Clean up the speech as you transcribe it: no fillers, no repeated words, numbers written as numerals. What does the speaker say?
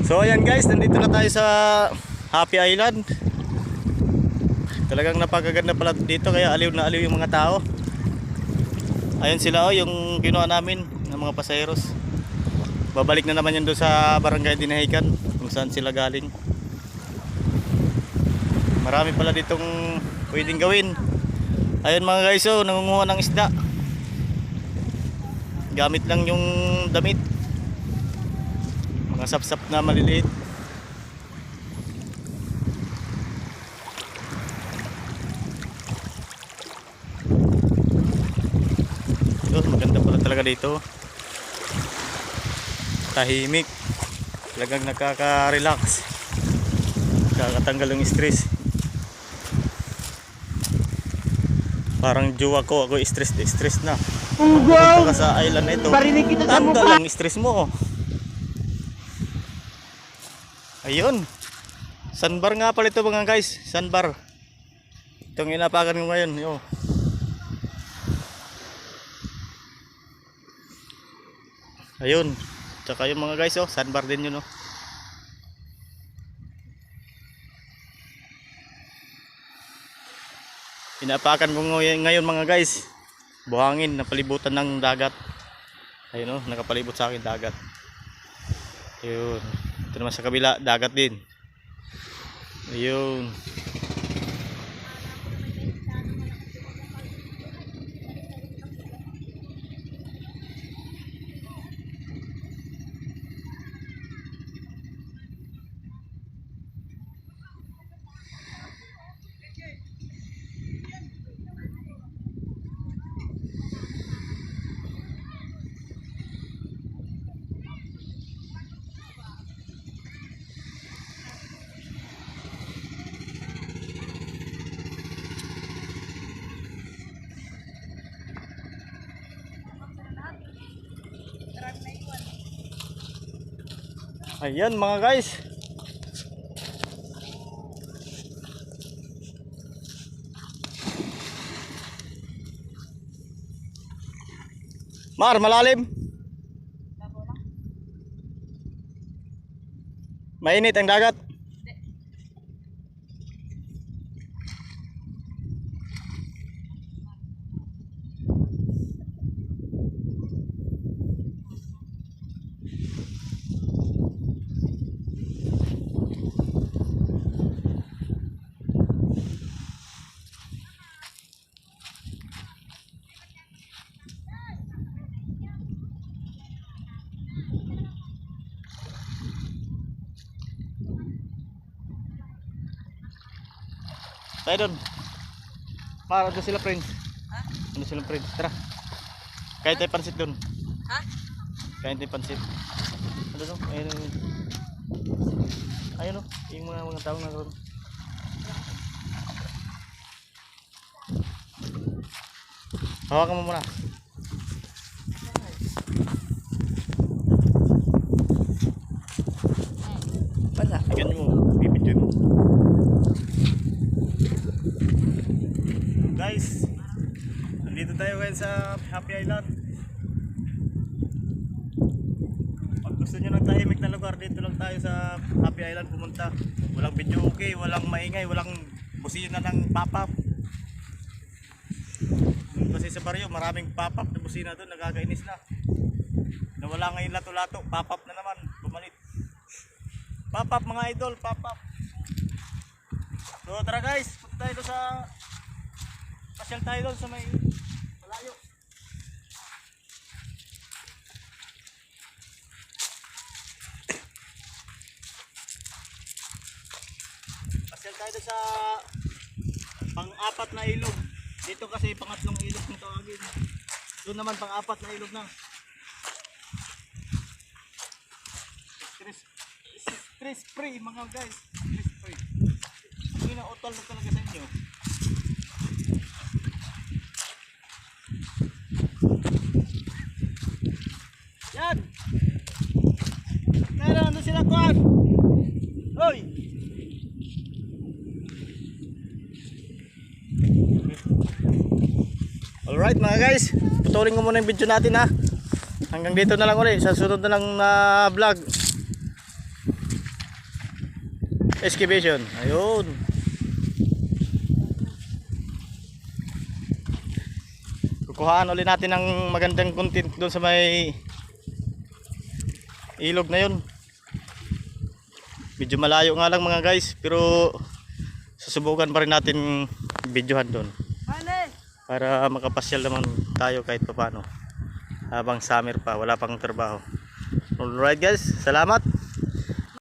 So ayan guys, nandito na tayo sa Happy Island. Talagang napakaganda pala dito, kaya aliw na aliw yung mga tao. Ayun sila yung kinuha namin ng mga pasayeros. Babalik na naman yun doon sa barangay Dinahican kung saan sila galing. Marami pala ditong pwedeng gawin. Ayun mga guys, nangunguha ng isda. Gamit lang yung damit, mga sapsap na maliliit. Maganda pala talaga dito. Tahimik. Talagang nakaka-relax. Nakakatanggal ng stress. Parang jowa ko, ako stress na. Pumunta ka sa island na ito, tanggal ang stress mo. Ayun, sandbar nga pala ito mga guys. Sandbar. Itong inapakan ko ngayon. Yo. Ayun, tsaka yung mga guys, sandbar din yun. Inapakan ko ngayon mga guys. Buhangin, napalibutan ng dagat. Ayun nakapalibot sa akin dagat. Ayun. Ito naman sa kabila, dagat din. Ayun. Ayan mga guys. Mar, malalim. Mainit ang dagat. Tayo doon. Para doon sila friends. Ha? Doon sila friends. Tara. Kaya tayo pansit doon. Ha? Kaya tayo pansit. Ano doon? Ayun. Ayun yung mga tao na doon. Hawakan mo muna. Bala. Ganyan mo. Bibidyo mo. Guys, nandito tayo ngayon sa Happy Island. Pag gusto nyo ng tahimik na lugar, dito lang tayo sa Happy Island pumunta. Walang video okay, walang maingay, walang busina ng pop-up. Kasi sa baryo maraming pop-up na busina doon, nagkakainis na. Nawala ngayon lato-lato, pop-up na naman, bumalik. Pop-up mga idol, pop-up. So tara guys, punta tayo sa pasyal tayo doon sa may malayo. Pasyal tayo doon sa pang-apat na ilog. Dito kasi pangatlong ilog ng tawagin. Doon naman pang-apat na ilog na. Stress free mga guys. Stress free. Hindi na utol na talaga sa inyo. Yan. Kaya ano sila kuhan? Hoy. Alright mga guys, putulin ko muna yung video natin ha. Hanggang dito na lang ulit, sa sunod na lang na vlog. excavation. Ayun. Kukuhaan ulit natin ng magandang content doon sa may ilog na yun. Medyo malayo nga lang mga guys, pero susubukan pa rin natin videohan doon para makapasyal naman tayo kahit paano habang summer pa, wala pang trabaho. Alright guys, salamat.